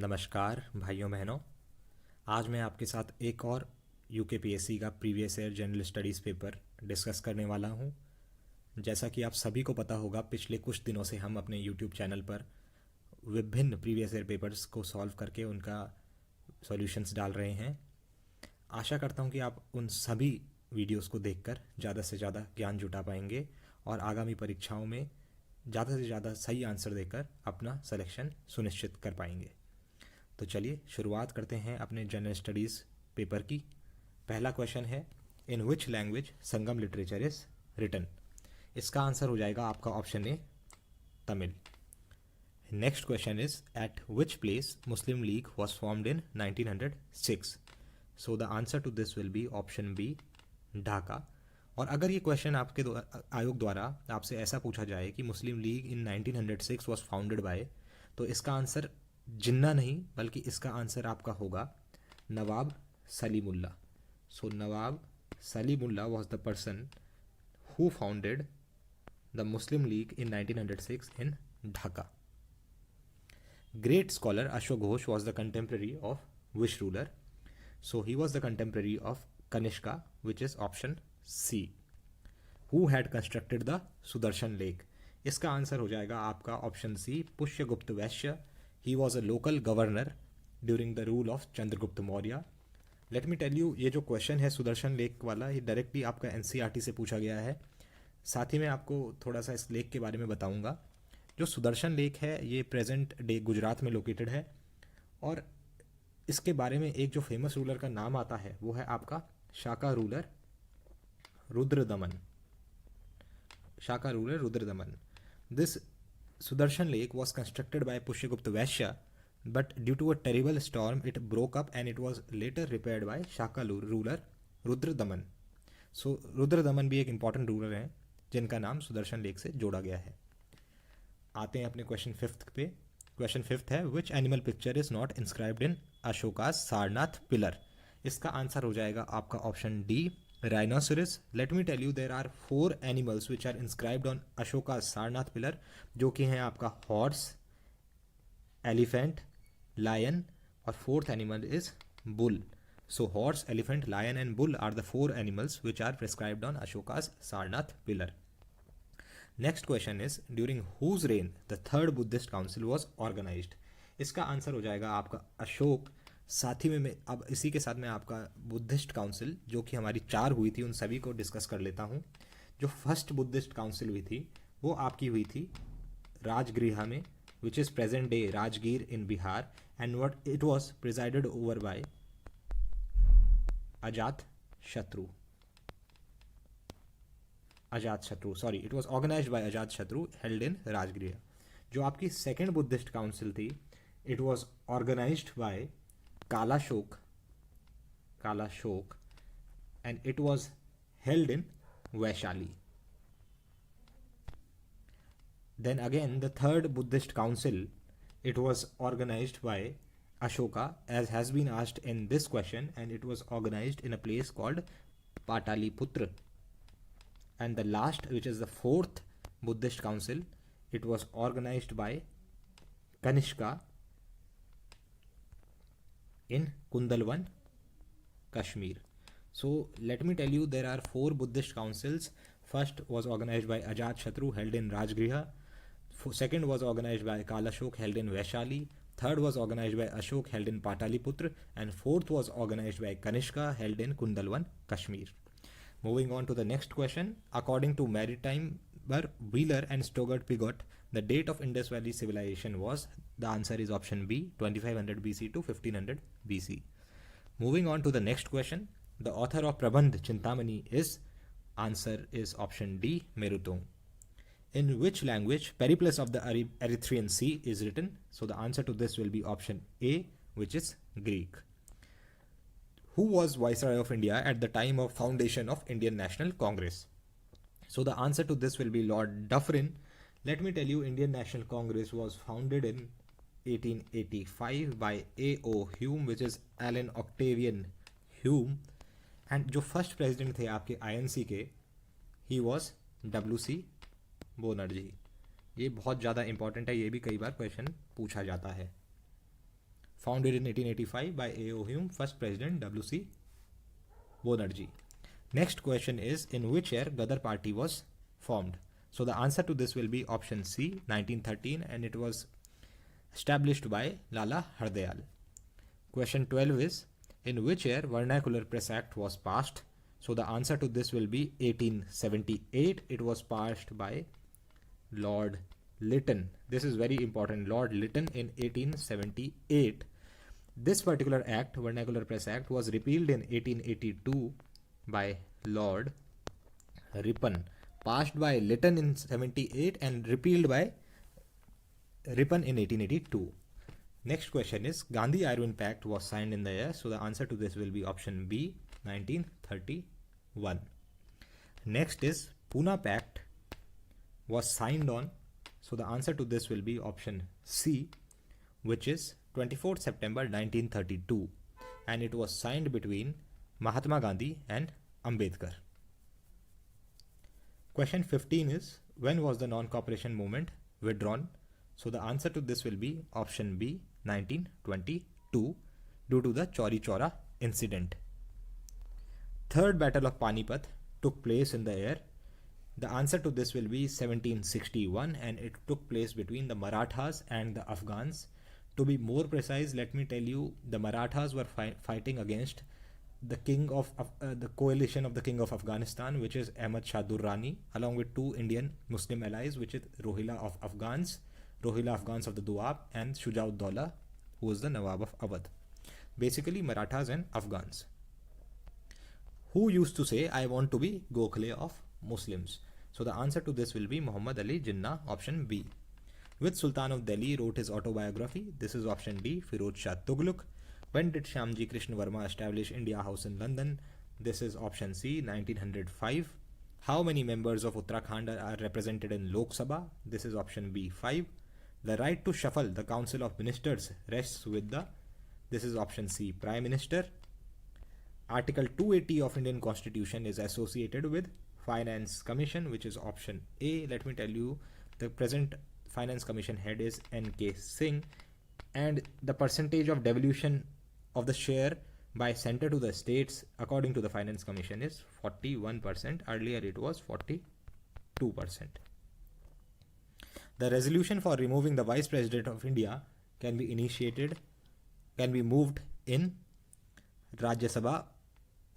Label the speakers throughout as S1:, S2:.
S1: नमस्कार भाइयों बहनों। आज मैं आपके साथ एक और यूकेपीएससी का previous year general studies paper discuss करने वाला हूं। जैसा कि आप सभी को पता होगा, पिछले कुछ दिनों से हम अपने यूट्यूब चैनल पर विभिन्न प्रीवियस ईयर पेपर्स को सॉल्व करके उनका सॉल्यूशंस डाल रहे हैं। आशा करता हूं कि आप उन सभी वीडियोस को देखकर ज़्यादा से ज़्यादा ज्ञान जुटा पाएंगे और आगामी परीक्षाओं में ज़्यादा से ज़्यादा सही आंसर देकर अपना सिलेक्शन सुनिश्चित कर पाएंगे। तो चलिए शुरुआत करते हैं अपने जनरल स्टडीज़ पेपर की। पहला क्वेश्चन है, in which language Sangam literature is written. इसका आंसर हो जाएगा आपका option A, Tamil. Next question is, at which place Muslim League was formed in 1906। So the answer to this will be option B, Dhaka. और अगर ये क्वेश्चन आपके आयोग द्वारा आपसे ऐसा पूछा जाए कि Muslim League in 1906 was founded by, तो इसका आंसर जिन्ना नहीं बल्कि इसका आंसर आपका होगा Nawab Salimullah. So Nawab Salimullah was the person who founded the Muslim League in 1906 in Dhaka. Great scholar Ashok Ghosh was the contemporary of which ruler? So he was the contemporary of Kanishka, which is option C. Who had constructed the Sudarshan Lake? इसका answer हो जाएगा आपका option C, Pushyagupta Vysya. He was a local governor during the rule of Chandragupta Maurya. Let me tell you, ये जो question है Sudarshan lake वाला, ये directly आपका एनसीईआरटी से पूछा गया है। साथ ही मैं आपको थोड़ा सा इस लेक के बारे में बताऊंगा। जो सुदर्शन लेक है ये प्रेजेंट डे गुजरात में लोकेटेड है और इसके बारे में एक जो फेमस रूलर का नाम आता है वो है आपका Shaka ruler Rudradaman. Shaka ruler Rudradaman. This Sudarshan Lake was constructed by Pushyagupta Vaishya, but due to a terrible storm, it broke up and it was later repaired by Shaka ruler Rudradaman. So Rudradaman भी एक important ruler हैं जिनका नाम Sudarshan lake से जोड़ा गया है। आते हैं अपने क्वेश्चन फिफ्थ पे। क्वेश्चन फिफ्थ है, which animal picture is not inscribed in Ashoka's Sarnath pillar. इसका आंसर हो जाएगा आपका option D, Rhinoceros. Let me tell you, there are 4 animals which are inscribed on Ashoka's Sarnath pillar, जो कि हैं आपका हॉर्स, एलिफेंट, लायन और fourth animal is bull. So horse, elephant, lion and bull are the 4 animals which are prescribed on Ashoka's Sarnath pillar. Next question is, during whose reign the third Buddhist council was organized. इसका answer हो जाएगा आपका अशोक। साथ ही में मैं अब इसी के साथ मैं आपका बुद्धिस्ट काउंसिल जो कि हमारी 4 हुई थी उन सभी को डिस्कस कर लेता हूँ। जो फर्स्ट बुद्धिस्ट काउंसिल हुई थी वो आपकी हुई थी राजगृह में, which is present day Rajgir in Bihar, and what it was presided over by Ajatashatru. It was organised bye अजात शत्रु, हेल्ड इन राजगृह। जो आपकी सेकेंड बुद्धिस्ट काउंसिल थी, it was organised by Kalashok, and it was held in Vaishali. Then again the third Buddhist council, it was organized by Ashoka, as has been asked in this question, and it was organized in a place called Pataliputra. And the last, which is the fourth Buddhist council, it was organized by Kanishka in Kundalwan, Kashmir. So let me tell you, there are 4 Buddhist councils. First was organized by Ajat Shatru, held in Rajgriha. Second was organized by Kalashok, held in Vaishali. Third was organized by Ashok, held in Pataliputra. And fourth was organized by Kanishka, held in Kundalwan, Kashmir. Moving on to the next question. According to Maritime Wheeler and Stogart-Piggott, the date of Indus Valley civilization was, the answer is option B, 2500 BC to 1500 BC. Moving on to the next question. The author of Prabandh Chintamani is, answer is option D, Merutong. In which language Periplus of the Erythraean Sea is written? So the answer to this will be option A, which is Greek. Who was Viceroy of India at the time of foundation of Indian National Congress? So the answer to this will be Lord Dufferin. Let me tell you, Indian National Congress was founded in 1885 by A.O. Hume, which is Alan Octavian Hume. And जो first president थे आपके INC के, he was W.C. Banerjee. ये बहुत ज़्यादा important है, ये भी कई बार क्वेश्चन पूछा जाता है। founded in 1885 by A.O. Hume, first president W.C. Banerjee. Next question is, in which year Ghadar party was formed? So the answer to this will be option C, 1913, and it was established by Lala Hardayal. Question 12 is, in which year Vernacular Press Act was passed? So the answer to this will be 1878. It was passed by Lord Lytton. This is very important. Lord Lytton in 1878. This particular act, Vernacular Press Act, was repealed in 1882 by Lord Ripon. Passed by Lytton in 78 and repealed by Ripon in 1882. Next question is, Gandhi-Irwin Pact was signed in the year. So the answer to this will be option B, 1931. Next is, Pune Pact was signed on. So the answer to this will be option C, which is 24th September 1932, and it was signed between Mahatma Gandhi and Ambedkar. Question 15 is, when was the non-cooperation movement withdrawn? So the answer to this will be option B, 1922, due to the Chauri Chaura incident. Third Battle of Panipat took place in the year. The answer to this will be 1761, and it took place between the Marathas and the Afghans. To be more precise, let me tell you, the Marathas were fighting against the the coalition of the king of Afghanistan, which is Ahmad Shah Durrani, along with two Indian Muslim allies, which is Rohilla Afghans of the Doab, and Shujaud-Dawla, who was the Nawab of Awadh. Basically, Marathas and Afghans. Who used to say, I want to be Gokhale of Muslims? So the answer to this will be Muhammad Ali Jinnah, option B. Which Sultan of Delhi wrote his autobiography? This is option D, Firoz Shah Tughlaq. When did Shyamji Krishna Verma establish India House in London? This is option C, 1905. How many members of Uttarakhand are represented in Lok Sabha? This is option B, 5. The right to shuffle the Council of Ministers rests with the, this is option C, Prime Minister. Article 280 of Indian Constitution is associated with Finance Commission, which is option A. Let me tell you, the present Finance Commission head is N.K. Singh, and the percentage of devolution of the share by center to the states according to the Finance Commission is 41%. Earlier it was 42%. The resolution for removing the Vice President of India can be moved in Rajya Sabha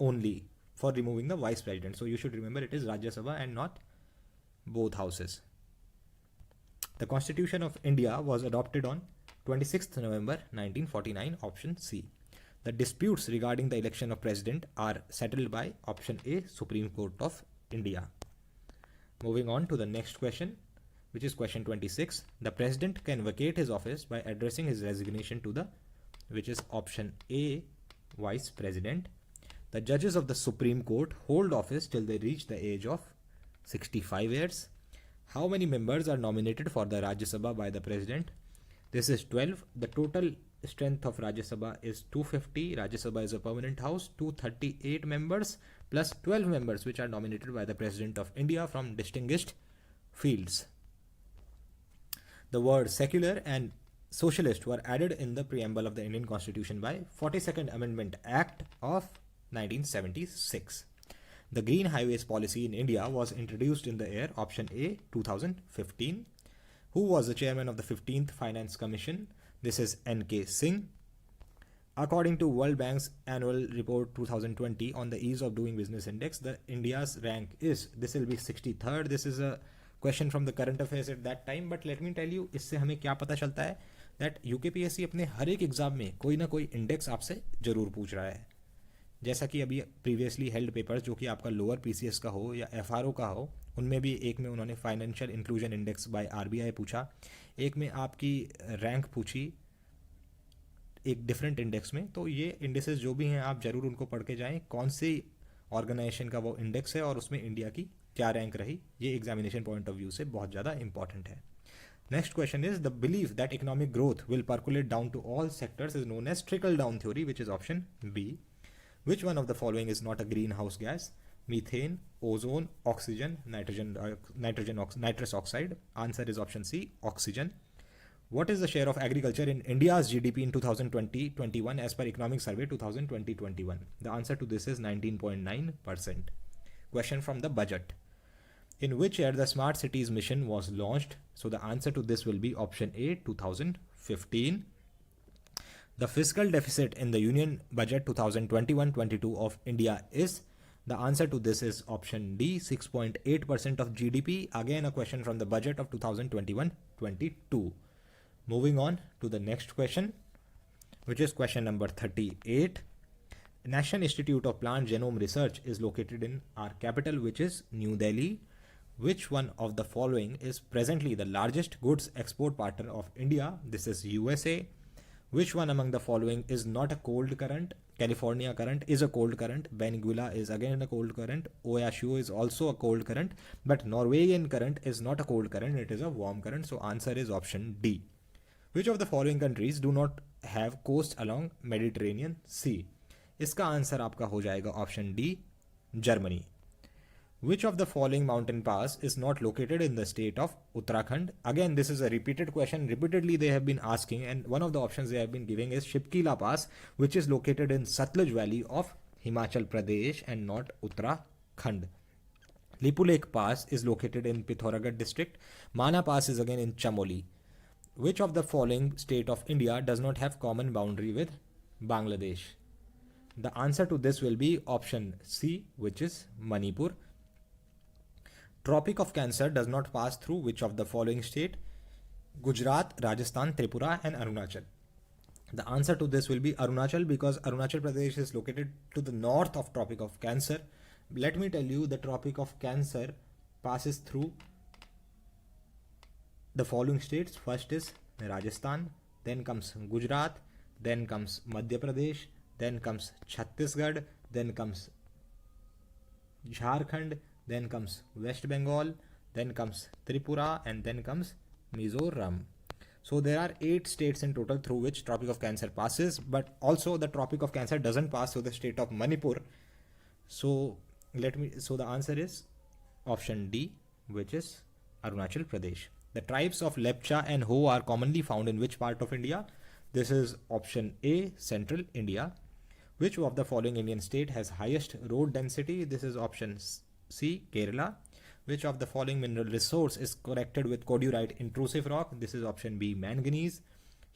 S1: only for removing the Vice President. So you should remember it is Rajya Sabha and not both houses. The Constitution of India was adopted on 26th November 1949, option C. The disputes regarding the election of president are settled by option A, Supreme Court of India. Moving on to the next question, which is question 26. The president can vacate his office by addressing his resignation to the, which is option A, Vice President. The judges of the Supreme Court hold office till they reach the age of 65 years. How many members are nominated for the Rajya Sabha by the President? This is 12. The total strength of Rajya Sabha is 250. Rajya Sabha is a permanent house. 238 members plus 12 members which are nominated by the President of India from distinguished fields. The words secular and socialist were added in the preamble of the Indian Constitution by 42nd Amendment Act of 1976. The Green Highways policy in India was introduced in the year option A, 2015. Who was the chairman of the 15th Finance Commission? This is N.K. Singh. According to World Bank's annual report 2020 on the ease of doing business index, the India's rank is, this will be 63rd. This is a question from the current affairs at that time, but let me tell you, इससे हमें क्या पता चलता है that UKPSC अपने हर एक exam में कोई ना कोई इंडेक्स आपसे जरूर पूछ रहा है. जैसा कि अभी प्रीवियसली हेल्ड पेपर्स जो कि आपका लोअर PCS का हो या FRO का हो, उनमें भी एक में उन्होंने financial inclusion index bye RBI पूछा, एक में आपकी रैंक पूछी एक डिफरेंट इंडेक्स में. तो ये इंडेक्सेस जो भी हैं आप ज़रूर उनको पढ़ के जाएँ, कौन सी ऑर्गेनाइजेशन का वो इंडेक्स है और उसमें इंडिया की क्या रैंक रही. ये एग्जामिनेशन पॉइंट ऑफ व्यू से बहुत ज़्यादा इंपॉर्टेंट है. Next question is, the belief that economic growth will percolate down to all sectors is known as trickle-down theory, which is option B. Which one of the following is not a greenhouse gas? Methane, ozone, oxygen, nitrous oxide. Answer is option C, oxygen. What is the share of agriculture in India's GDP in 2020-21 as per Economic Survey 2020-21? The answer to this is 19.9%. Question from the budget. In which year the Smart Cities mission was launched? So the answer to this will be option A, 2015. The fiscal deficit in the Union Budget 2021-22 of India is? The answer to this is option D, 6.8% of GDP. Again, a question from the budget of 2021-22. Moving on to the next question, which is question number 38. National Institute of Plant Genome Research is located in our capital, which is New Delhi. Which one of the following is presently the largest goods export partner of India? This is USA. Which one among the following is not a cold current? California current is a cold current. Venezuela is again a cold current. Oahu is also a cold current. But Norwegian current is not a cold current. It is a warm current. So answer is option D. Which of the following countries do not have coast along Mediterranean Sea? इसका answer आपका हो जाएगा option D, Germany. Which of the following mountain pass is not located in the state of Uttarakhand? Again, this is a repeated question. Repeatedly they have been asking, and one of the options they have been giving is Shipkila Pass, which is located in Satluj Valley of Himachal Pradesh and not Uttarakhand. Lipulek Pass is located in Pithoragarh district. Mana Pass is again in Chamoli. Which of the following state of India does not have common boundary with Bangladesh? The answer to this will be option C, which is Manipur. Tropic of Cancer does not pass through which of the following state? Gujarat, Rajasthan, Tripura and Arunachal. The answer to this will be Arunachal, because Arunachal Pradesh is located to the north of Tropic of Cancer. Let me tell you, the Tropic of Cancer passes through the following states. First is Rajasthan, then comes Gujarat, then comes Madhya Pradesh, then comes Chhattisgarh, then comes Jharkhand, then comes West Bengal, then comes Tripura, and then comes Mizoram. So there are 8 states in total through which Tropic of Cancer passes, but also the Tropic of Cancer doesn't pass through the state of Manipur. So the answer is option D, which is Arunachal Pradesh. The tribes of Lepcha and Ho are commonly found in which part of India? This is option A, Central India. Which of the following Indian state has highest road density? This is option C, Kerala. Which of the following mineral resource is corrected with cordierite intrusive rock? This is option B, manganese.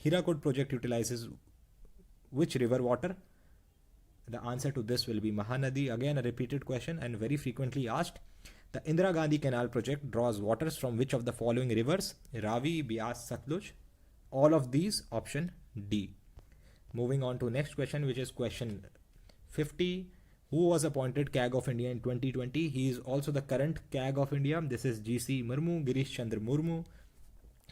S1: Hirakud project utilizes which river water? The answer to this will be Mahanadi. Again, a repeated question and very frequently asked. The Indira Gandhi Canal project draws waters from which of the following rivers? Ravi, Beas, Satluj. All of these, option D. Moving on to next question, which is question 50. Who was appointed CAG of India in 2020? He is also the current CAG of India. This is GC Murmu, Girish Chandra Murmu.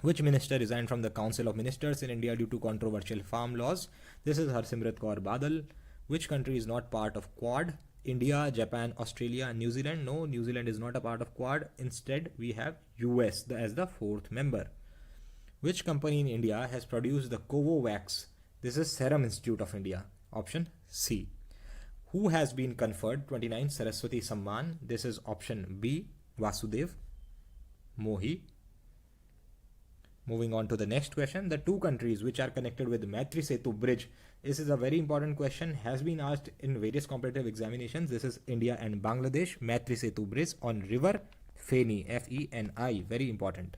S1: Which minister resigned from the Council of Ministers in India due to controversial farm laws? This is Harsimrat Kaur Badal. Which country is not part of Quad? India, Japan, Australia, New Zealand. No, New Zealand is not a part of Quad. Instead, we have US as the 4th member. Which company in India has produced the Covovax? This is Serum Institute of India. Option C. Who has been conferred 29th Saraswati Samman? This is option B, Vasudev Mohi. Moving on to the next question. The 2 countries which are connected with Maitri Setu Bridge. This is a very important question, has been asked in various competitive examinations. This is India and Bangladesh. Maitri Setu Bridge on river Feni, F-E-N-I, very important.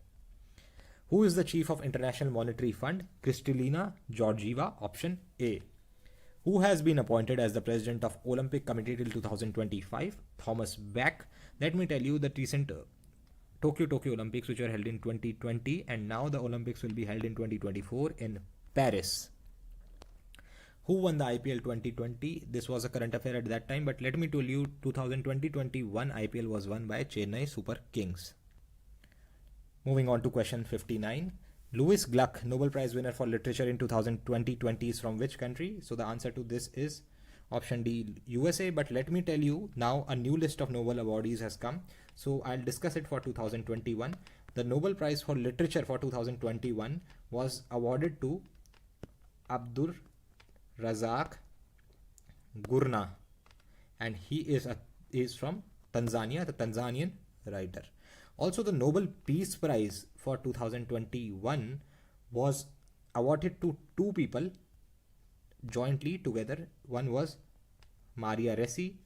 S1: Who is the chief of International Monetary Fund? Kristalina Georgieva, option A. Who has been appointed as the president of Olympic Committee till 2025? Thomas Bach. Let me tell you, the recent Tokyo Olympics, which were held in 2020, and now the Olympics will be held in 2024 in Paris. Who won the IPL 2020? This was a current affair at that time, but let me tell you, 2020-21 IPL was won by Chennai Super Kings. Moving on to question 59. Louis Gluck, Nobel Prize winner for literature in 2020 is from which country? So the answer to this is option D, USA. But let me tell you, now a new list of Nobel awardees has come. So I'll discuss it for 2021. The Nobel Prize for literature for 2021 was awarded to Abdur Razak Gurna, and he is from Tanzania, the Tanzanian writer. Also, the Nobel Peace Prize for 2021 was awarded to two people jointly together. One was Maria Rossi,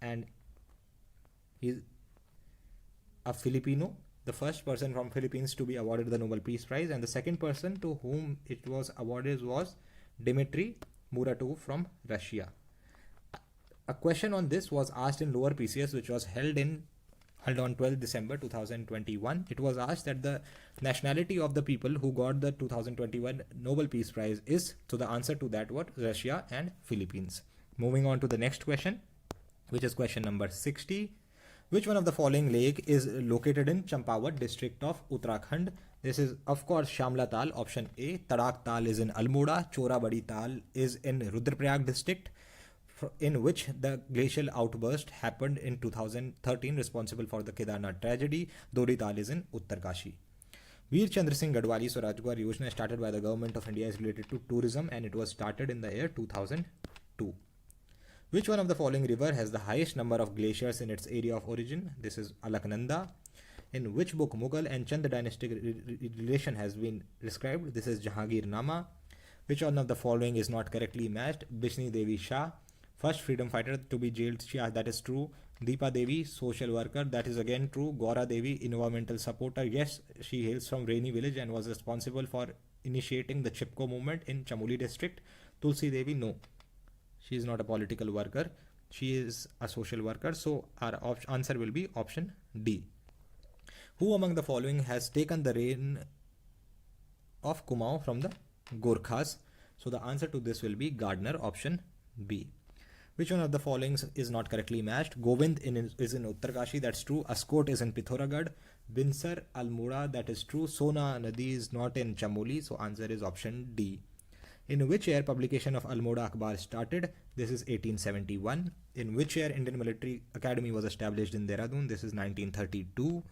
S1: and he's a Filipino, the first person from Philippines to be awarded the Nobel Peace Prize, and the second person to whom it was awarded was Dmitry Muratov from Russia. A question on this was asked in lower PCS, which was held on 12 December 2021. It was asked that the nationality of the people who got the 2021 Nobel Peace Prize is. So the answer to that was Russia and Philippines. Moving on to the next question, which is question number 60. Which one of the following lake is located in Champawat district of Uttarakhand? This is of course Shamla Tal, option A. Tadak Tal is in Almora. Chora Badi Tal is in Rudraprayag district, in which the glacial outburst happened in 2013, responsible for the Kedarnath tragedy. Dori Tal is in Uttarkashi. Veer Chandra Singh Gadwali Swarajgar Yojana started by the government of India is related to tourism, and it was started in the year 2002. Which one of the following river has the highest number of glaciers in its area of origin? This is Alaknanda. In which book Mughal and Chand dynastic relation has been described? This is Jahangir Nama. Which one of the following is not correctly matched? Bishni Devi Shah, first freedom fighter to be jailed. Shah, that is true. Deepa Devi, social worker, that is again true. Gaura Devi, environmental supporter. Yes, she hails from Raini village and was responsible for initiating the Chipko movement in Chamoli district. Tulsi Devi, no. She is not a political worker. She is a social worker. So our answer will be option D. Who among the following has taken the reign of Kumaon from the Gorkhas? So the answer to this will be Gardner, option B. Which one of the following is not correctly matched? Govind is in Uttarkashi, that's true. Askot is in Pithoragarh. Binsar Almora, that is true. Sona Nadi is not in Chamoli, so answer is option D. In which year publication of Almora Akhbar started? This is 1871. In which year Indian Military Academy was established in Dehradun? This is 1932.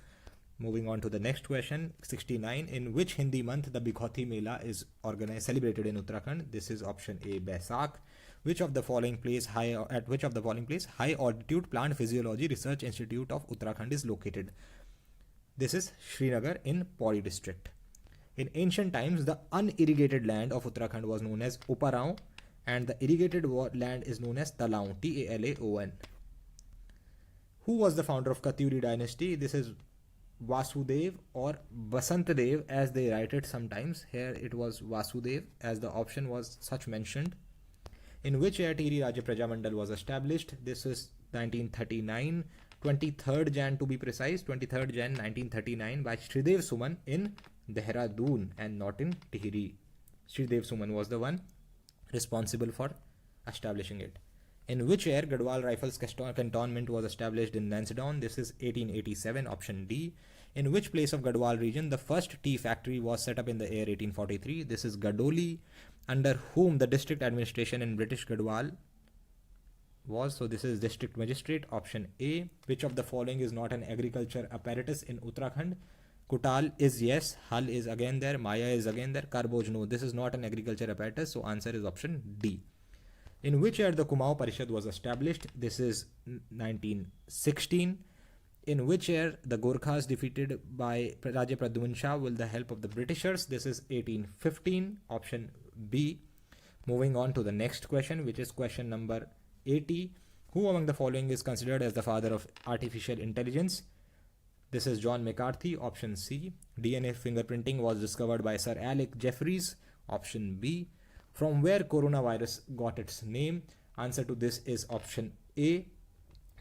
S1: Moving on to the next question, 69. In which Hindi month the Bikhauti Mela is celebrated in Uttarakhand? This is option A, Baisakh. Which of the following place high altitude plant physiology research institute of Uttarakhand is located? This is Srinagar in Pauri district. In ancient times, the unirrigated land of Uttarakhand was known as Uparaon, and the irrigated land is known as Talaon, Talaon. Who was the founder of Katuri dynasty? This is Vasudev or Basantadev, as they write it sometimes. Here it was Vasudev, as the option was such mentioned. In which year Tiri Rajya Praja Mandal was established? This is 1939, 23rd Jan to be precise, 23rd Jan 1939 by Shridev Suman in Dehradun and not in Tihri. Shridev Suman was the one responsible for establishing it. In which year Gadwal Rifles Cantonment was established in Lansdowne? This is 1887, option D. In which place of Gadwal region the first tea factory was set up in the year 1843? This is Gadoli, under whom the district administration in British Gadwal was. So this is district magistrate, option A. Which of the following is not an agriculture apparatus in Uttarakhand? Kutal is yes, Hal is again there, Maya is again there, Karboj no. This is not an agriculture apparatus, so answer is option D. In which year the Kumaon Parishad was established? This is 1916. In which year the Gorkhas defeated by Raja Pradyuman Shah with the help of the Britishers? This is 1815, option B. Moving on to the next question, which is question number 80. Who among the following is considered as the father of artificial intelligence? This is John McCarthy, option C. DNA fingerprinting was discovered by Sir Alec Jeffreys, option B. From where coronavirus got its name? Answer to this is option A,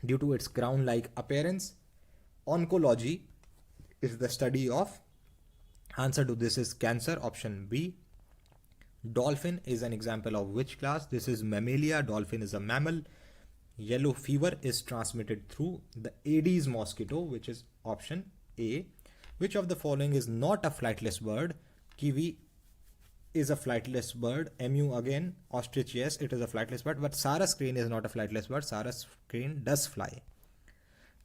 S1: due to its crown-like appearance. Oncology is the study of. Answer to this is cancer, option B. Dolphin is an example of which class? This is Mammalia. Dolphin is a mammal. Yellow fever is transmitted through the Aedes mosquito, which is option A. Which of the following is not a flightless bird? Kiwi is a flightless bird. Emu again. Ostrich, yes, it is a flightless bird. But Sarus crane is not a flightless bird. Sarus crane does fly.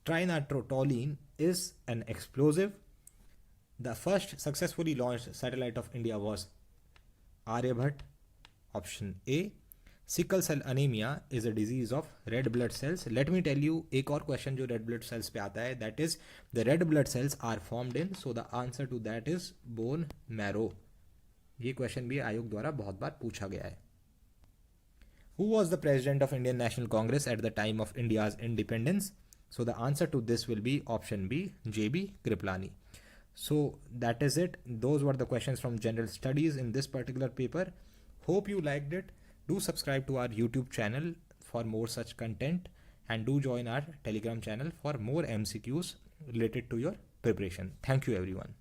S1: Trinitrotoluene is an explosive. The first successfully launched satellite of India was Aryabhat, option A. Sickle cell anaemia is a disease of red blood cells. Let me tell you एक और question जो red blood sales पे आता है, that is the red blood cells are formed in, so the answer to that is bone marrow. ये question भी आयोग द्वारा बहुत बार पूछा गया है. Who was the president of Indian National Congress at the time of India's independence? So the answer to this will be option B, J.B. Kriplani. So that is it. Those were the questions from general studies in this particular paper. Hope you liked it. Do subscribe to our YouTube channel for more such content, and do join our Telegram channel for more MCQs related to your preparation. Thank you everyone.